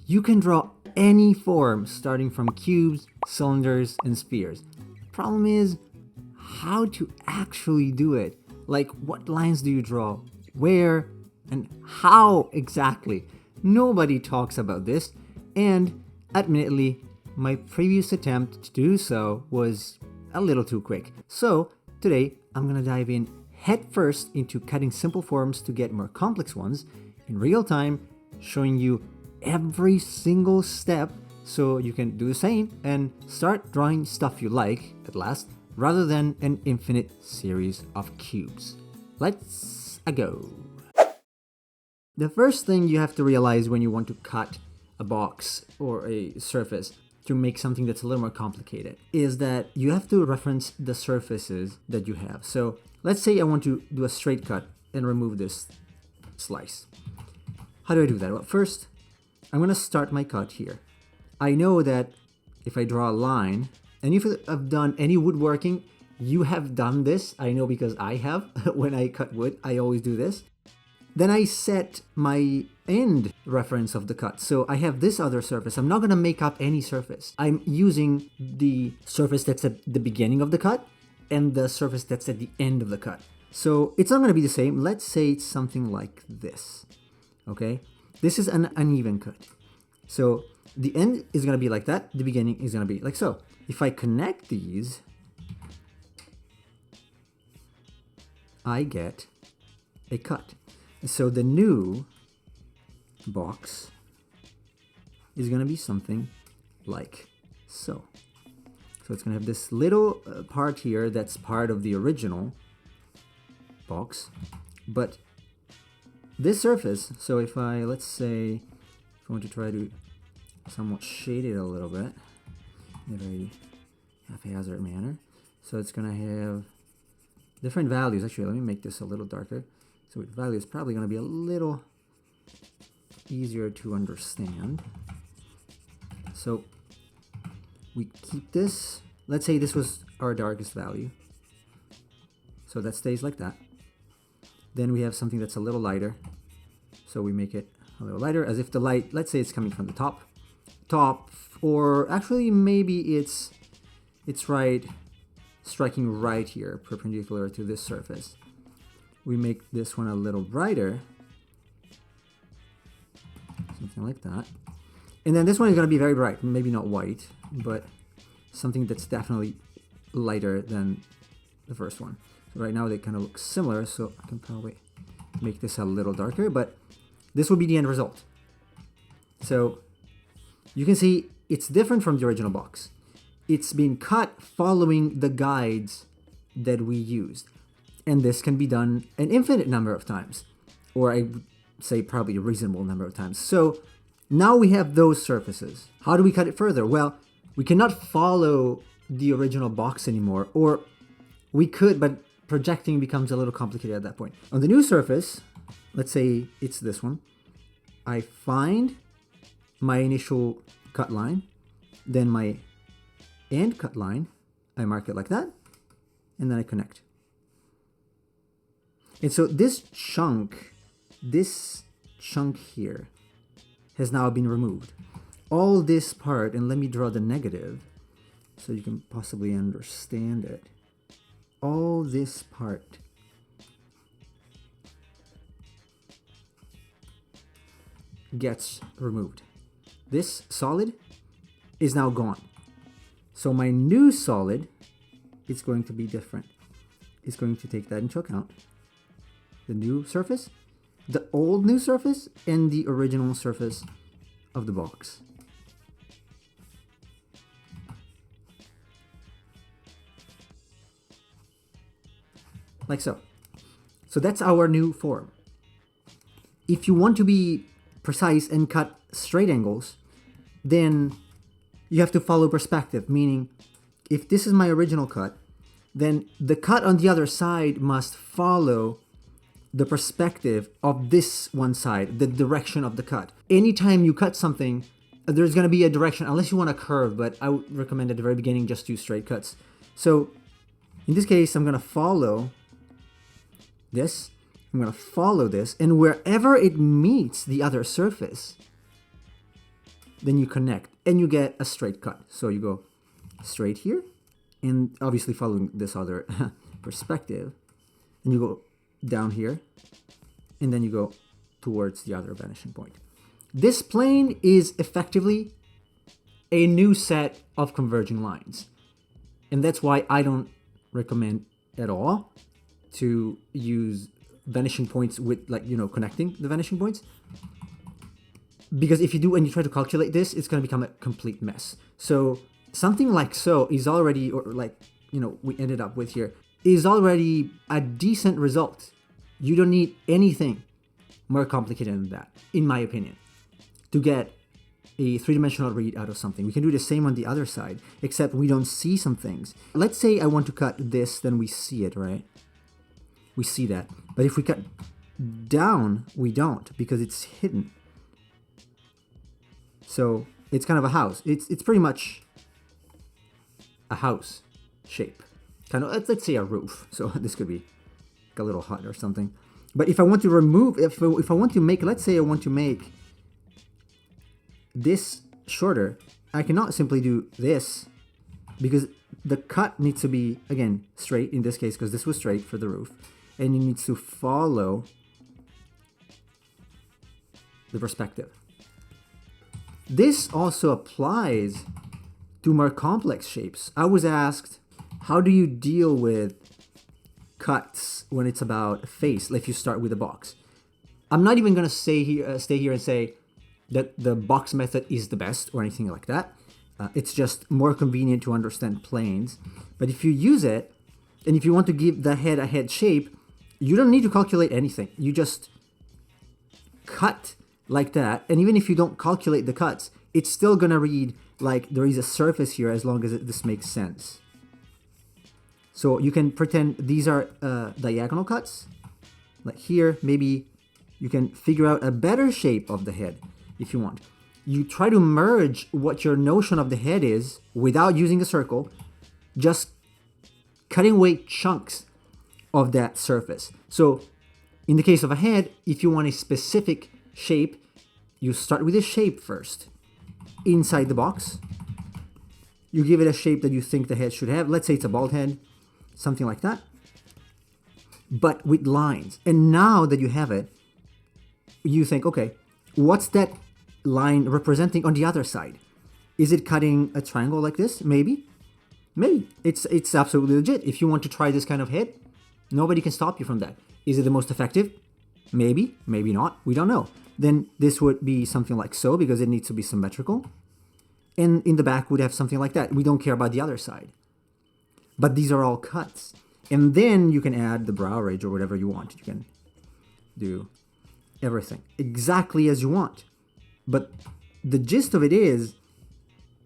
You can draw any form starting from cubes, cylinders, and spheres. Problem is how to actually do it. Like, what lines do you draw? Where? And how exactly? Nobody talks about this, and admittedly, my previous attempt to do so was a little too quick. So today, I'm gonna dive in head first into cutting simple forms to get more complex ones in real time, showing you every single step so you can do the same and start drawing stuff you like at last, rather than an infinite series of cubes. Let's go. The first thing you have to realize when you want to cut a box or a surface to make something that's a little more complicated is that you have to reference the surfaces that you have. So let's say I want to do a straight cut and remove this slice. How do I do that? Well, first, I'm going to start my cut here. I know that if I draw a line, and if I've done any woodworking, you have done this. I know because I have. When I cut wood, I always do this. Then I set my end reference of the cut. So I have this other surface. I'm not going to make up any surface. I'm using the surface that's at the beginning of the cut and the surface that's at the end of the cut. So it's not going to be the same. Let's say it's something like this. Okay? This is an uneven cut. So the end is going to be like that. The beginning is going to be like so. If I connect these, I get a cut. So the new box is going to be something like so. So it's going to have this little part here that's part of the original box. But this surface, so if I, let's say, if I want to try to somewhat shade it a little bit in a very haphazard manner. So it's going to have different values. Actually, let me make this a little darker. So its value is probably going to be a little easier to understand. So we keep this. Let's say this was our darkest value. So that stays like that. Then we have something that's a little lighter. So we make it a little lighter as if the light, let's say it's coming from the top, or actually maybe it's right, striking right here, perpendicular to this surface. We make this one a little brighter, something like that. And then this one is going to be very bright, maybe not white, but something that's definitely lighter than the first one. So right now they kind of look similar, so I can probably make this a little darker, but this will be the end result. So you can see it's different from the original box. It's been cut following the guides that we used. And this can be done an infinite number of times, or I would say probably a reasonable number of times. So now we have those surfaces. How do we cut it further? Well, we cannot follow the original box anymore, or we could, but projecting becomes a little complicated at that point. On the new surface, let's say it's this one, I find my initial cut line, then my end cut line, I mark it like that, and then I connect. And so this chunk here has now been removed. All this part, and let me draw the negative so you can possibly understand it. All this part gets removed. This solid is now gone. So my new solid is going to be different. It's going to take that into account. The new surface, the old new surface, and the original surface of the box. Like so. So that's our new form. If you want to be precise and cut straight angles, then you have to follow perspective, meaning if this is my original cut, then the cut on the other side must follow the perspective of this one side, the direction of the cut. Anytime you cut something, there's going to be a direction, unless you want a curve, but I would recommend at the very beginning just do straight cuts. So in this case, I'm going to follow this, I'm going to follow this, and wherever it meets the other surface, then you connect, and you get a straight cut. So you go straight here, and obviously following this other perspective, and you go down here, and then you go towards the other vanishing point. This plane is effectively a new set of converging lines. And that's why I don't recommend at all to use vanishing points with, like, you know, connecting the vanishing points. Because if you do and you try to calculate this, it's going to become a complete mess. So something like so is already, or like, you know, we ended up with here, is already a decent result. You don't need anything more complicated than that, in my opinion, to get a three-dimensional read out of something. We can do the same on the other side, except we don't see some things. Let's say I want to cut this, then we see it, right? We see that. But if we cut down, we don't, because it's hidden. So it's kind of a house. It's pretty much a house shape. Kind of, let's say a roof. So this could be like a little hut or something. But if I want to remove, if I want to make, let's say I want to make this shorter, I cannot simply do this, because the cut needs to be, again, straight in this case, because this was straight for the roof, and it needs to follow the perspective. This also applies to more complex shapes. I was asked, how do you deal with cuts when it's about a face, if you start with a box? I'm not even going to stay here and say that the box method is the best or anything like that. It's just more convenient to understand planes. But if you use it, and if you want to give the head a head shape, you don't need to calculate anything. You just cut like that. And even if you don't calculate the cuts, it's still going to read like there is a surface here, as long as this makes sense. So you can pretend these are diagonal cuts. Like here, maybe you can figure out a better shape of the head if you want. You try to merge what your notion of the head is without using a circle, just cutting away chunks of that surface. So in the case of a head, if you want a specific shape, you start with a shape first. Inside the box, you give it a shape that you think the head should have. Let's say it's a bald head, something like that, but with lines. And now that you have it, you think, okay, what's that line representing on the other side? Is it cutting a triangle like this? Maybe. It's absolutely legit. If you want to try this kind of head, nobody can stop you from that. Is it the most effective? Maybe not. We don't know. Then this would be something like so, because it needs to be symmetrical. And in the back would have something like that. We don't care about the other side. But these are all cuts. And then you can add the brow ridge or whatever you want. You can do everything exactly as you want. But the gist of it is,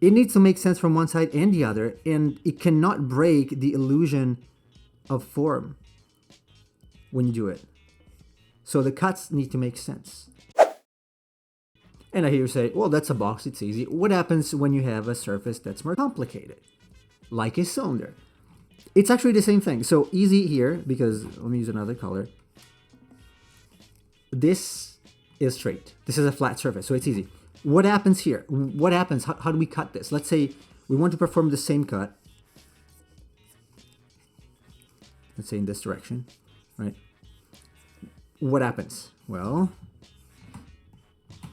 it needs to make sense from one side and the other, and it cannot break the illusion of form when you do it. So the cuts need to make sense. And I hear you say, well, that's a box, it's easy. What happens when you have a surface that's more complicated? Like a cylinder. It's actually the same thing. So easy here, because let me use another color. This is straight. This is a flat surface, so it's easy. What happens here? What happens? How do we cut this? Let's say we want to perform the same cut. Let's say in this direction, right? What happens? Well,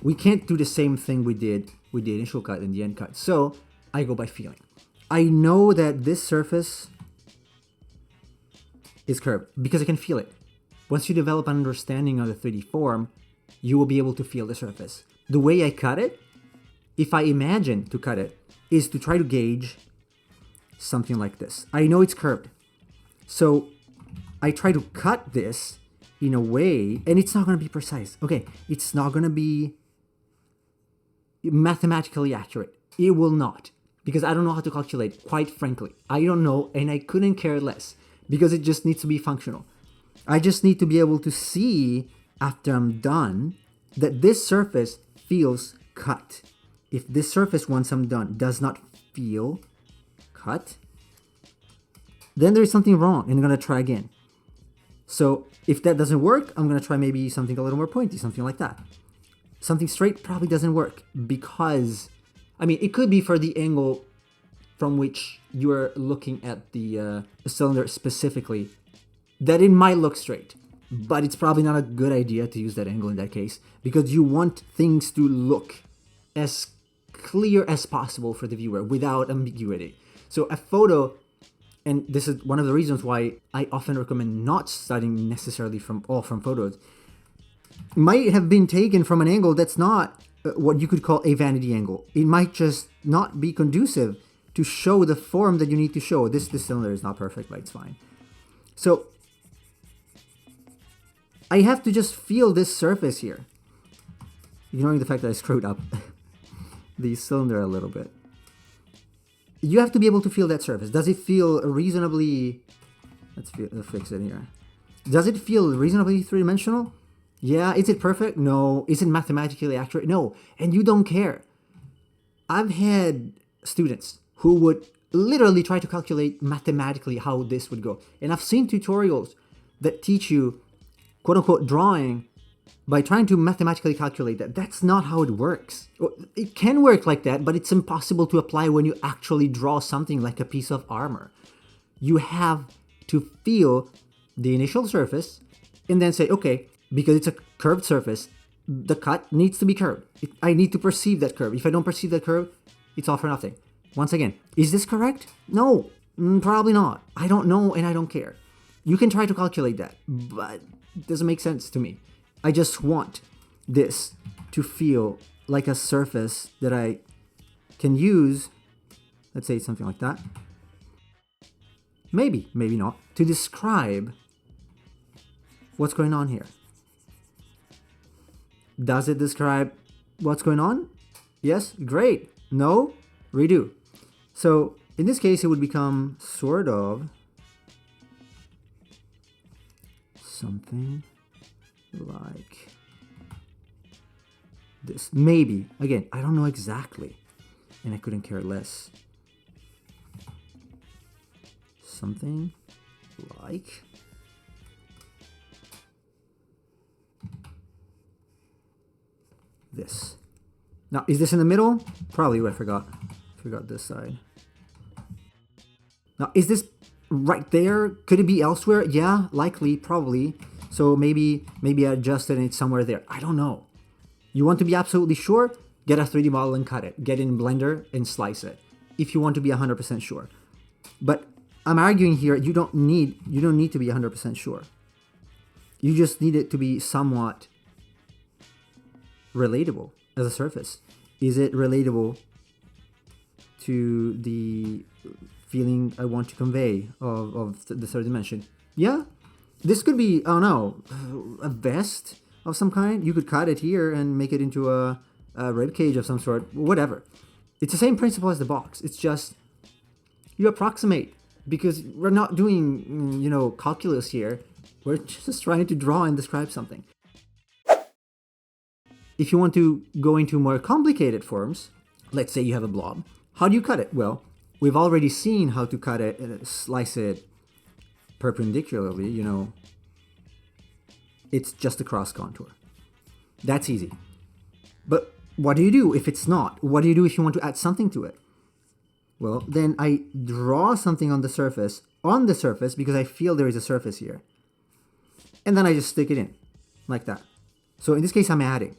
we can't do the same thing we did with the initial cut and the end cut. So I go by feeling. I know that this surface is curved because I can feel it. Once you develop an understanding of the 3D form, you will be able to feel the surface. The way I cut it, if I imagine to cut it, is to try to gauge something like this. I know it's curved. So I try to cut this in a way, and it's not going to be precise. Okay, it's not going to be mathematically accurate. It will not, because I don't know how to calculate, quite frankly. I don't know, and I couldn't care less, because it just needs to be functional. I just need to be able to see, after I'm done, that this surface feels cut. If this surface, once I'm done, does not feel cut, then there's something wrong, and I'm going to try again. So if that doesn't work, I'm going to try maybe something a little more pointy, something like that. something straight probably doesn't work because, I mean, it could be for the angle from which you're looking at the cylinder specifically, that it might look straight. But it's probably not a good idea to use that angle in that case because you want things to look as clear as possible for the viewer without ambiguity. So a photo, and this is one of the reasons why I often recommend not studying necessarily from photos, might have been taken from an angle that's not what you could call a vanity angle. It might just not be conducive to show the form that you need to show. This cylinder is not perfect, but it's fine. So I have to just feel this surface here, ignoring the fact that I screwed up the cylinder a little bit. You have to be able to feel that surface. Does it feel reasonably, let's fix it here. Does it feel reasonably three-dimensional? Yeah. Is it perfect? No. Is it mathematically accurate? No. And you don't care. I've had students who would literally try to calculate mathematically how this would go. And I've seen tutorials that teach you, quote unquote, drawing by trying to mathematically calculate that. That's not how it works. It can work like that, but it's impossible to apply when you actually draw something like a piece of armor. You have to feel the initial surface and then say, okay, because it's a curved surface, the cut needs to be curved. I need to perceive that curve. If I don't perceive that curve, it's all for nothing. Once again, is this correct? No, probably not. I don't know and I don't care. You can try to calculate that, but it doesn't make sense to me. I just want this to feel like a surface that I can use, let's say something like that, maybe not, to describe what's going on here. Does it describe what's going on? Yes, great. No, redo. So in this case, it would become sort of something like this. Maybe. Again, I don't know exactly, and I couldn't care less. Something like this. Now, is this in the middle? Probably. I forgot this side. Now, is this right there? Could it be elsewhere? Yeah, likely, probably. So maybe I adjusted and it's somewhere there. I don't know. You want to be absolutely sure? Get a 3D model and cut it. Get it in Blender and slice it. If you want to be 100% sure. But I'm arguing here, you don't need to be 100% sure. You just need it to be somewhat relatable as a surface. Is it relatable to the feeling I want to convey of the third dimension? Yeah. This could be, I don't know, a vest of some kind. You could cut it here and make it into a rib cage of some sort, whatever. It's the same principle as the box. It's just you approximate, because we're not doing, calculus here. We're just trying to draw and describe something. If you want to go into more complicated forms, let's say you have a blob, how do you cut it? Well, we've already seen how to cut it, slice it perpendicularly, it's just a cross contour. That's easy. But what do you do if it's not? What do you do if you want to add something to it? Well, then I draw something on the surface, because I feel there is a surface here. And then I just stick it in, like that. So in this case, I'm adding.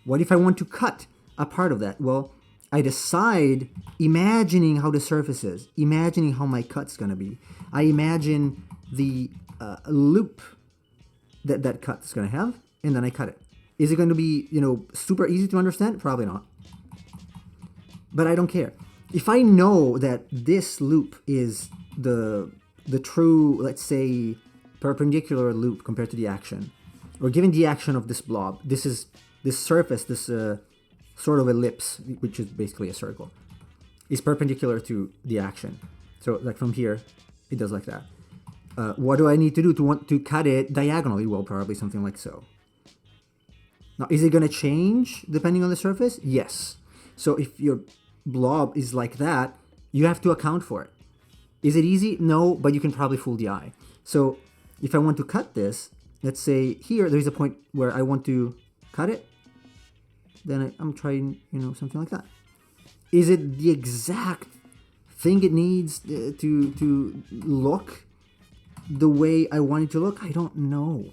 What if I want to cut a part of that? Well, I decide, imagining how the surface is, imagining how my cut's gonna be. I imagine the loop that cut's gonna have, and then I cut it. Is it going to be, super easy to understand? Probably not. But I don't care. If I know that this loop is the true, let's say, perpendicular loop compared to the action, or given the action of this blob, this surface, this sort of ellipse, which is basically a circle, is perpendicular to the action. So like from here, it does like that. What do I need to do to want to cut it diagonally? Well, probably something like so. Now, is it going to change depending on the surface? Yes. So if your blob is like that, you have to account for it. Is it easy? No, but you can probably fool the eye. So if I want to cut this, let's say here, there's a point where I want to cut it. then I'm trying, something like that. Is it the exact thing it needs to look the way I want it to look? I don't know.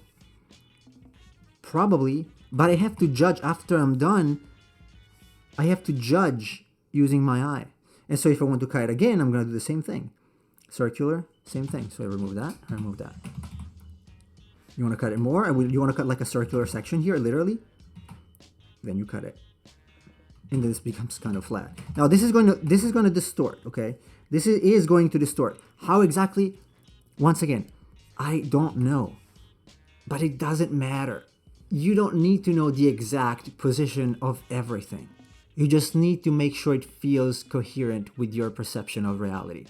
Probably, but I have to judge after I'm done. I have to judge using my eye. And so if I want to cut it again, I'm going to do the same thing. Circular, same thing. So I remove that, I remove that. You want to cut it more? You want to cut like a circular section here, literally? Then you cut it. And this becomes kind of flat. Now this is going to distort, okay? This is going to distort. How exactly? Once again, I don't know. But it doesn't matter. You don't need to know the exact position of everything. You just need to make sure it feels coherent with your perception of reality.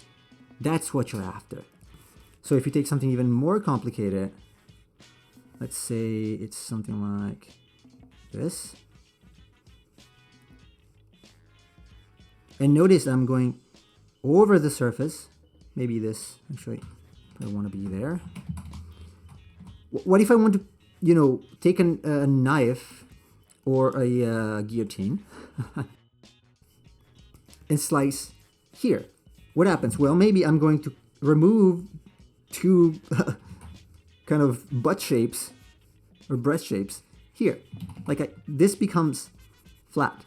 That's what you're after. So if you take something even more complicated, let's say it's something like this. And notice I'm going over the surface. Maybe this, actually, I want to be there. What if I want to, take a knife or a guillotine and slice here? What happens? Well, maybe I'm going to remove two kind of butt shapes or breast shapes here. This becomes flat.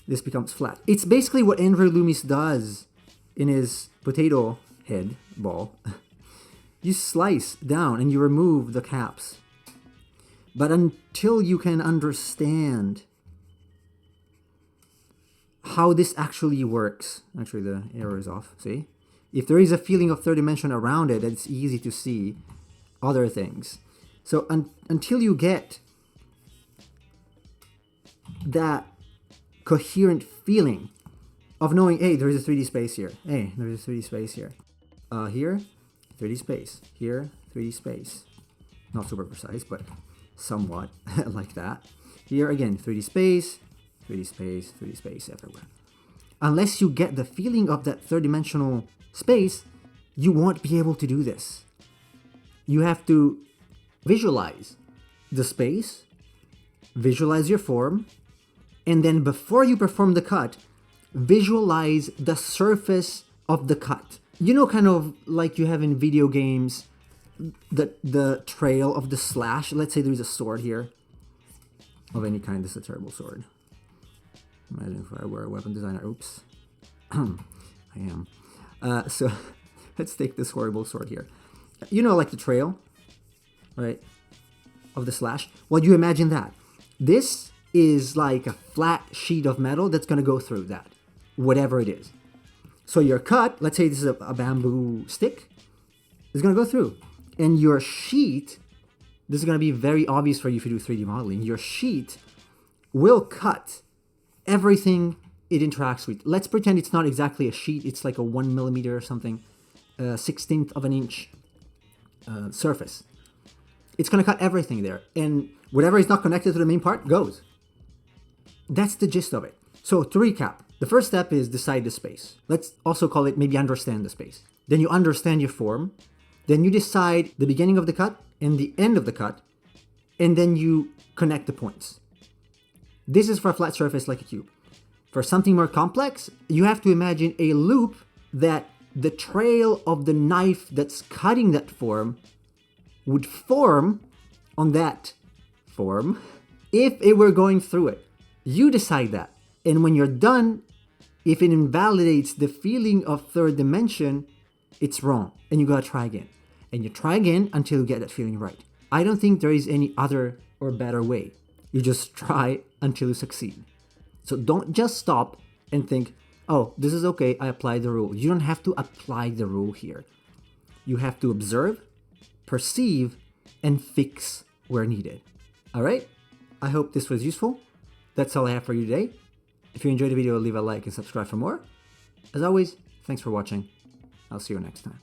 This becomes flat. It's basically what Andrew Loomis does in his potato head ball. You slice down and you remove the caps. But until you can understand how this actually works, actually the arrow is off, see? If there is a feeling of third dimension around it, it's easy to see other things. So until you get that coherent feeling of knowing, hey, there is a 3D space here. Hey, there is a 3D space here. Here, 3D space. Here, 3D space. Not super precise, but somewhat like that. Here again, 3D space, 3D space, 3D space everywhere. Unless you get the feeling of that third dimensional space, you won't be able to do this. You have to visualize the space, visualize your form, and then before you perform the cut, visualize the surface of the cut. Kind of like you have in video games, the trail of the slash. Let's say there's a sword here of any kind. This is a terrible sword. Imagine if I were a weapon designer. Oops. I am. So let's take this horrible sword here. Like the trail, right, of the slash. Well, you imagine that. This is like a flat sheet of metal that's going to go through that, whatever it is. So your cut, let's say this is a bamboo stick, is going to go through. And your sheet, this is going to be very obvious for you if you do 3D modeling. Your sheet will cut everything it interacts with. Let's pretend it's not exactly a sheet. It's like a 1 millimeter or something, 1/16 of an inch surface. It's going to cut everything there. And whatever is not connected to the main part goes. That's the gist of it. So to recap, the first step is decide the space. Let's also call it maybe understand the space. Then you understand your form. Then you decide the beginning of the cut and the end of the cut. And then you connect the points. This is for a flat surface like a cube. For something more complex, you have to imagine a loop that the trail of the knife that's cutting that form would form on that form if it were going through it. You decide that. And when you're done, if it invalidates the feeling of third dimension, it's wrong. And you gotta try again. And you try again until you get that feeling right. I don't think there is any other or better way. You just try until you succeed. So don't just stop and think, oh, this is okay, I applied the rule. You don't have to apply the rule here. You have to observe, perceive, and fix where needed. All right? I hope this was useful. That's all I have for you today. If you enjoyed the video, leave a like and subscribe for more. As always, thanks for watching. I'll see you next time.